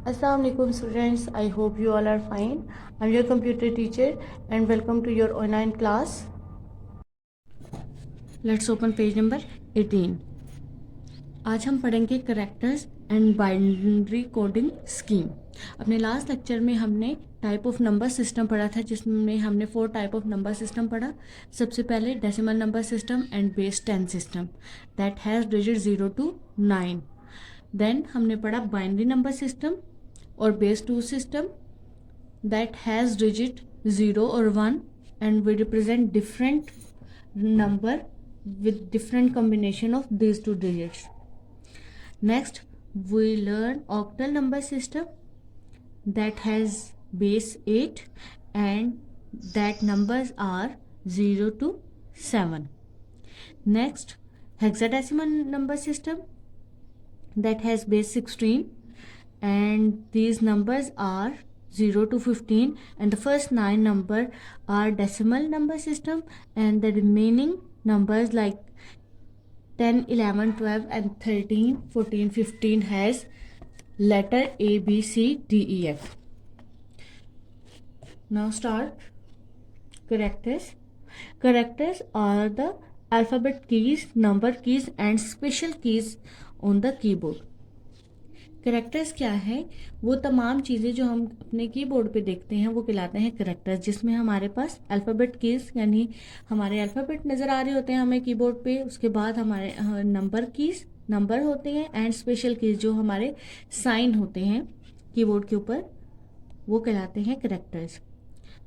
Assalamualaikum students, I hope you all are fine. I'm your computer teacher and welcome to your online class. Let's open page number 18. आज हम पढ़ेंगे characters and binary coding scheme. अपने last lecture में हमने type of number system पढ़ा था, जिसमें हमने 4 टाइप ऑफ नंबर सिस्टम पढ़ा। सबसे पहले decimal number system and base 10 system that has digit 0 to 9। Then हमने पढ़ा बाइनरी नंबर सिस्टम और base 2 system that has digit 0 or 1 and we represent different number with different combination of these two digits. Next we learn octal number system that has base 8 and that numbers are 0 to 7. Next hexadecimal number system that has base 16 and these numbers are 0 to 15 and the first 9 number are decimal number system and the remaining numbers like 10, 11, 12 and 13, 14, 15 has letter A, B, C, D, E, F. Now start characters. Characters are the alphabet keys, number keys and special keys on the keyboard. Characters क्या है? वो तमाम चीज़ें जो हम अपने keyboard पे देखते हैं वो कहलाते हैं करेक्टर्स, जिसमें हमारे पास अल्फ़ाबेट कीज़ यानी हमारे अल्फ़ाबेट नज़र आ रहे होते हैं हमें कीबोर्ड पे। उसके बाद हमारे नंबर कीज़, नंबर होते हैं एंड स्पेशल कीज़ जो हमारे साइन होते हैं कीबोर्ड के ऊपर, वो कहलाते हैं characters.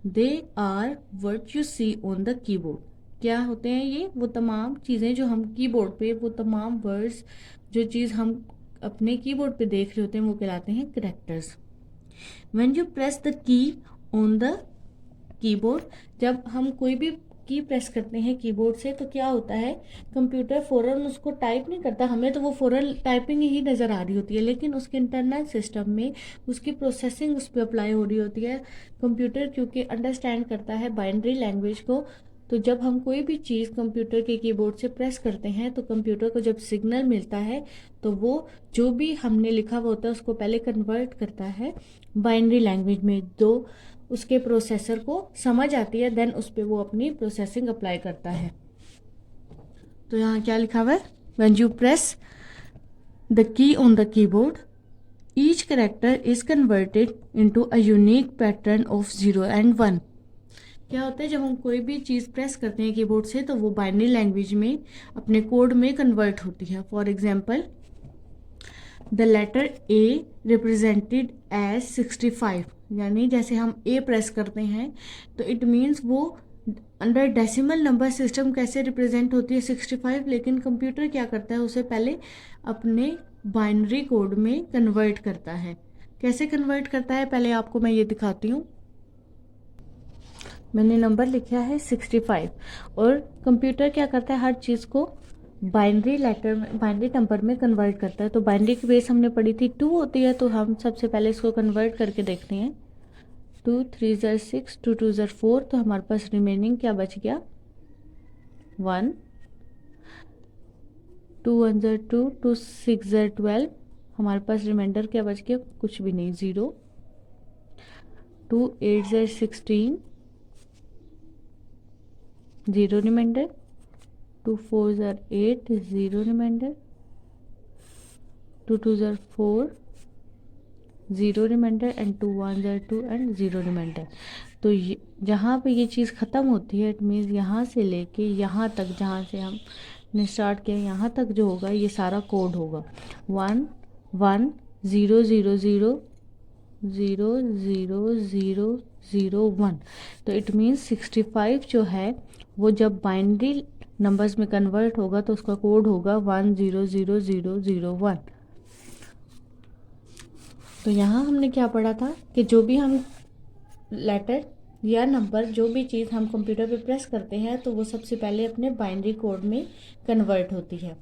They are what you see on the keyboard. क्या होते हैं ये? वो तमाम चीज़ें जो हम कीबोर्ड पे, वो तमाम वर्ड्स जो चीज़ हम अपने कीबोर्ड पे देख रहे होते हैं वो कहलाते हैं characters. When you press the key on the keyboard, जब हम कोई भी की प्रेस करते हैं कीबोर्ड से तो क्या होता है, कंप्यूटर फ़ौरन उसको टाइप नहीं करता, हमें तो वो फ़ौरन टाइपिंग ही नज़र आ रही होती है, लेकिन उसके इंटरनल सिस्टम में उसकी प्रोसेसिंग उस पर अप्लाई हो रही होती है। कंप्यूटर क्योंकि अंडरस्टैंड करता है बाइनरी लैंग्वेज को, तो जब हम कोई भी चीज़ कंप्यूटर के कीबोर्ड से प्रेस करते हैं तो कंप्यूटर को जब सिग्नल मिलता है तो वो जो भी हमने लिखा हुआ होता है उसको पहले कन्वर्ट करता है बाइनरी लैंग्वेज में, जो उसके प्रोसेसर को समझ आती है, देन उस पर वो अपनी प्रोसेसिंग अप्लाई करता है। तो यहाँ क्या लिखा हुआ है? When you press the key on the keyboard each character is converted into a unique pattern of 0 and 1। क्या होता है, जब हम कोई भी चीज़ प्रेस करते हैं कीबोर्ड से तो वो बाइनरी लैंग्वेज में अपने कोड में कन्वर्ट होती है। For example the letter A represented as 65, यानी जैसे हम ए प्रेस करते हैं तो इट मीन्स वो अंडर डेसिमल नंबर सिस्टम कैसे रिप्रेजेंट होती है 65, लेकिन कंप्यूटर क्या करता है उसे पहले अपने बाइनरी कोड में कन्वर्ट करता है। कैसे कन्वर्ट करता है पहले आपको मैं ये दिखाती हूँ। मैंने नंबर लिखा है 65 और कंप्यूटर क्या करता है, हर चीज़ को बाइनरी लेटर में, बाइनरी नंबर में कन्वर्ट करता है। तो बाइनरी की बेस हमने पढ़ी थी 2 होती है, तो हम सबसे पहले इसको कन्वर्ट करके देखते हैं। 2 3 ज़र 6, 2 2 ज़र 4, तो हमारे पास रिमेनिंग क्या बच गया 1। 2 1 ज़र 2, 2 6 ज़र 12, हमारे पास रिमाइंडर क्या बच गया? कुछ भी नहीं, 0। 2 8 ज़र 16, 0 रिमाइंडर। 2 4 ज़र 8, 0 रिमाइंडर। 2 2 ज़र 4, 0 रिमाइंडर एंड 2 1 ज़र 2 एंड 0 रिमाइंडर। तो जहाँ पे ये चीज़ ख़त्म होती है, इट मीन्स यहाँ से लेके यहाँ तक, जहाँ से हमने स्टार्ट किया यहाँ तक जो होगा ये सारा कोड होगा 1 1 0 0 0 0 0 0 0 1। तो इट मीन्स 65 जो है वो जब बाइनरी नंबर्स में कन्वर्ट होगा तो उसका कोड होगा 1 0 0 0 0 1। तो यहाँ हमने क्या पढ़ा था कि जो भी हम लेटर या नंबर, जो भी चीज़ हम कंप्यूटर पे प्रेस करते हैं तो वो सबसे पहले अपने बाइनरी कोड में कन्वर्ट होती है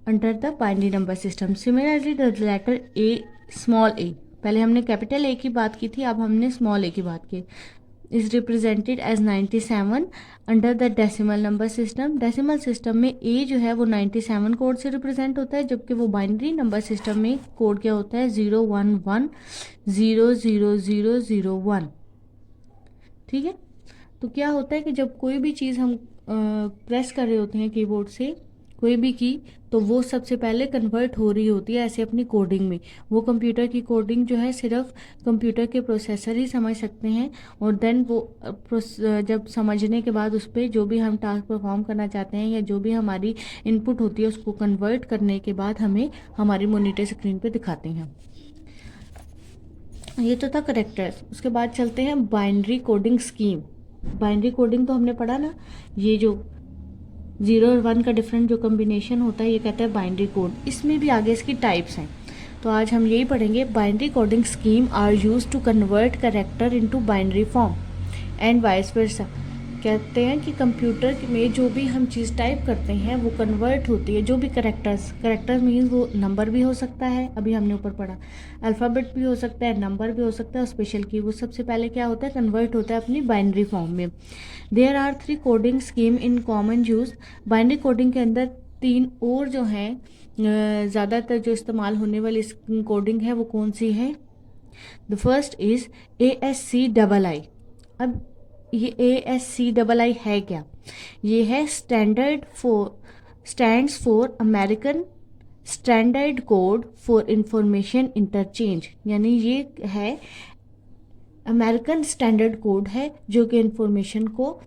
under the binary number system. Similarly the letter A, small A, पहले हमने कैपिटल ए की बात की थी, अब हमने स्मॉल ए की बात की। is represented as 97 under the decimal number system. Decimal system में a जो है वो 97 कोड से रिप्रेजेंट होता है, जबकि वो बाइनरी नंबर सिस्टम में कोड क्या होता है 011000001। ठीक है। तो क्या होता है कि जब कोई भी चीज़ हम प्रेस कर रहे होते हैं कीबोर्ड से कोई भी की, तो वो सबसे पहले कन्वर्ट हो रही होती है ऐसे अपनी कोडिंग में। वो कंप्यूटर की कोडिंग जो है सिर्फ कंप्यूटर के प्रोसेसर ही समझ सकते हैं, और देन वो जब समझने के बाद उस पर जो भी हम टास्क परफॉर्म करना चाहते हैं या जो भी हमारी इनपुट होती है उसको कन्वर्ट करने के बाद हमें हमारी मॉनिटर स्क्रीन पे दिखाते हैं। ये तो था करेक्टर्स। उसके बाद चलते हैं binary coding scheme. Binary coding तो हमने पढ़ा ना, ये जो 0 और 1 का डिफरेंट जो कम्बिनेशन होता है ये कहता है बाइनरी कोड। इसमें भी आगे इसकी टाइप्स हैं, तो आज हम यही पढ़ेंगे। Binary coding scheme are use to convert character into binary form and vice versa. कहते हैं कि कंप्यूटर में जो भी हम चीज़ टाइप करते हैं वो कन्वर्ट होती है, जो भी करेक्टर्स मीन्स वो नंबर भी हो सकता है, अभी हमने ऊपर पढ़ा, अल्फ़ाबेट भी हो सकता है, नंबर भी हो सकता है, और स्पेशल की वो सबसे पहले क्या होता है कन्वर्ट होता है अपनी बाइनरी फॉर्म में। There are 3 coding scheme in common use. Binary coding के अंदर 3 और जो हैं ज़्यादातर जो इस्तेमाल होने वाली कोडिंग है वो कौन सी है। The first is ASCII। अब ये ASCII है क्या, ये है stands for American standard code for information interchange. यानी ये है अमेरिकन स्टैंडर्ड कोड है जो कि इंफॉर्मेशन को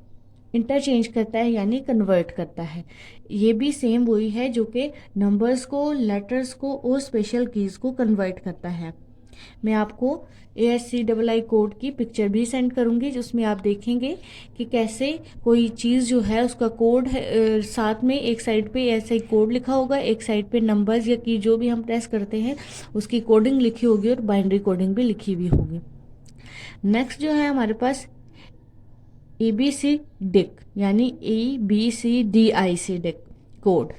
इंटरचेंज करता है यानी कन्वर्ट करता है। ये भी सेम वही है जो कि नंबर्स को, लेटर्स को और स्पेशल कीज़ को कन्वर्ट करता है। मैं आपको ASCII कोड की पिक्चर भी सेंड करूंगी जिसमें आप देखेंगे कि कैसे कोई चीज़ जो है उसका कोड है, साथ में एक साइड पे ऐसा ही कोड लिखा होगा, एक साइड पे नंबर्स या की जो भी हम प्रेस करते हैं उसकी कोडिंग लिखी होगी और बाइनरी कोडिंग भी लिखी हुई होगी। नेक्स्ट जो है हमारे पास ABCDIC यानी ABCDIC कोड।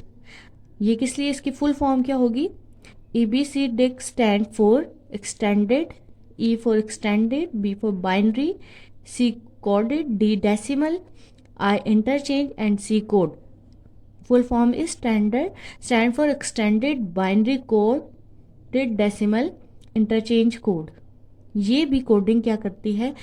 ये किस लिए, इसकी फुल फॉर्म क्या होगी। ABCDIC stand for extended, E for extended, B for binary, C coded, D decimal, I interchange and C code. Full form is stand for extended binary coded decimal interchange code. ये भी coding क्या करती है,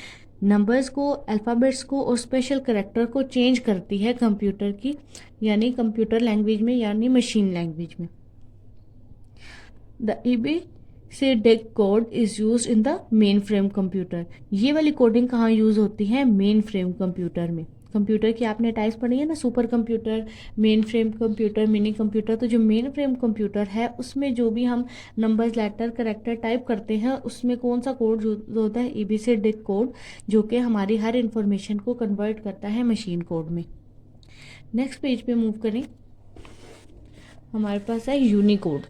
numbers को, alphabets को और special character को change करती है कंप्यूटर की, यानी कंप्यूटर लैंग्वेज में यानी मशीन लैंग्वेज में। The ABCDIC code is use in the main frame computer. ये वाली कोडिंग कहाँ यूज़ होती है, मेन फ्रेम कंप्यूटर में। कंप्यूटर की आपने टाइप्स पढ़ी है ना, super computer, main frame computer, mini computer. तो जो मेन फ्रेम कंप्यूटर है उसमें जो भी हम नंबर्स, लेटर, करेक्टर टाइप करते हैं उसमें कौन सा कोड यूज होता है, ABCDIC कोड, जो कि हमारी हर इंफॉर्मेशन को कन्वर्ट करता है मशीन कोड में। नेक्स्ट पेज पे मूव करें, हमारे पास है यूनिकोड।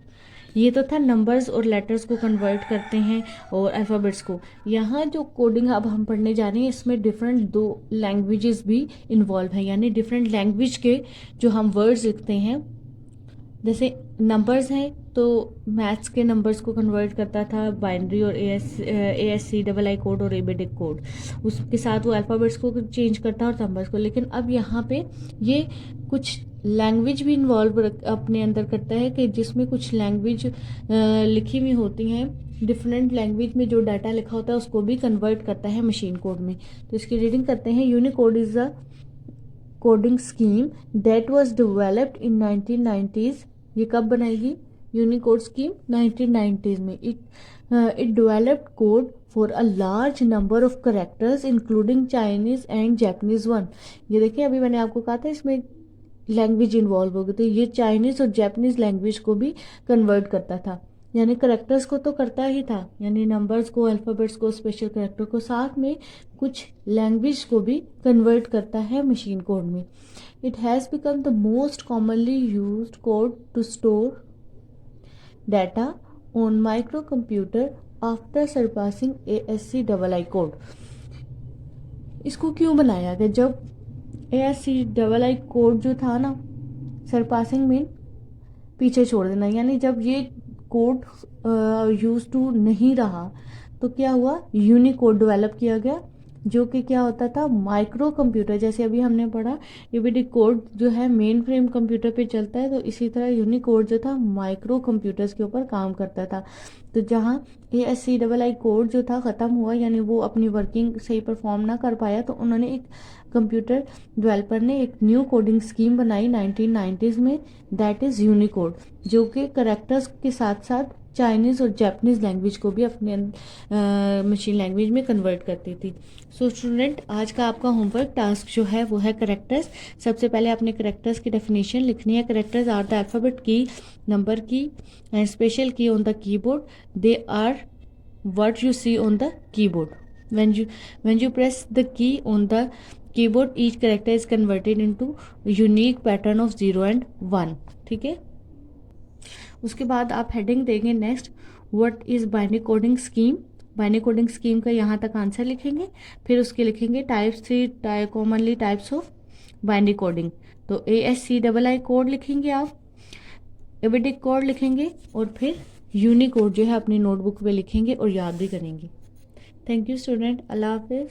ये तो था नंबर्स और लेटर्स को कन्वर्ट करते हैं और अल्फ़ाबेट्स को। यहाँ जो कोडिंग अब हम पढ़ने जा रहे हैं इसमें डिफरेंट 2 लैंग्वेजेस भी इन्वॉल्व हैं, यानी डिफरेंट लैंग्वेज के जो हम वर्ड्स लिखते हैं। जैसे नंबर्स हैं तो मैथ्स के नंबर्स को कन्वर्ट करता था बाइनरी और ASCII कोड और ABCDIC कोड, उसके साथ वो अल्फ़ाबेट्स को चेंज करता है और नंबर्स को। लेकिन अब यहाँ पे ये कुछ लैंग्वेज भी इन्वॉल्व अपने अंदर करता है कि जिसमें कुछ लैंग्वेज लिखी हुई होती हैं, डिफरेंट लैंग्वेज में जो डाटा लिखा होता है उसको भी कन्वर्ट करता है मशीन कोड में। तो इसकी रीडिंग करते हैं। Unicode is a coding scheme that was developed in 1990s। ये कब बनाएगी यूनिकोड स्कीम, 1990s में। It developed code for a large number of characters including Chinese and Japanese one. ये देखिए अभी मैंने आपको कहा था इसमें लैंग्वेज इन्वॉल्व हो गई, तो ये चाइनीज़ और जापानीज़ लैंग्वेज को भी कन्वर्ट करता था। यानी करेक्टर्स को तो करता ही था, यानी नंबर्स को, अल्फ़ाबेट्स को, स्पेशल करेक्टर को, साथ में कुछ लैंग्वेज को भी कन्वर्ट करता है मशीन कोड में। It has become the most commonly used code to store data on micro computer after surpassing ASCII code. इसको क्यों बनाया गया, जब ASCII कोड जो था ना, सरपासिंग मीन पीछे छोड़ देना, यानी जब ये कोड यूज टू नहीं रहा तो क्या हुआ, यूनिकोड डेवलप किया गया जो कि क्या होता था, माइक्रो कंप्यूटर। जैसे अभी हमने पढ़ा यूबीडी कोड जो है मेन फ्रेम कंप्यूटर पे चलता है, तो इसी तरह यूनिकोड जो था माइक्रो कंप्यूटर्स के ऊपर काम करता था। तो जहाँ ASCII कोड जो था ख़त्म हुआ, यानी वो अपनी वर्किंग सही परफॉर्म ना कर पाया, तो उन्होंने एक कंप्यूटर डेवलपर ने एक न्यू कोडिंग स्कीम बनाई 1990s में, दैट इज़ यूनिकोड, जो कि करेक्टर्स के साथ साथ चाइनीज़ और जापानीज़ लैंग्वेज को भी अपने मशीन लैंग्वेज में कन्वर्ट करती थी। सो स्टूडेंट, आज का आपका होमवर्क टास्क जो है वो है करेक्टर्स। सबसे पहले आपने करेक्टर्स की डेफिनेशन लिखनी है। Characters are the alphabet key, number key and special key on the keyboard. They are what you see on the keyboard. When you press the key on the keyboard, each character is converted into unique pattern of 0 and 1. ठीक है। उसके बाद आप heading देंगे next, what is binary coding scheme. Binary coding scheme का यहाँ तक answer लिखेंगे, फिर उसके लिखेंगे types, 3 commonly types of binary coding. तो ASCII कोड लिखेंगे आप, एबिडिक कोड लिखेंगे, और फिर यूनिकोड जो है अपनी नोटबुक पे लिखेंगे और याद भी करेंगे। थैंक यू स्टूडेंट, अल्लाह हाफिज़।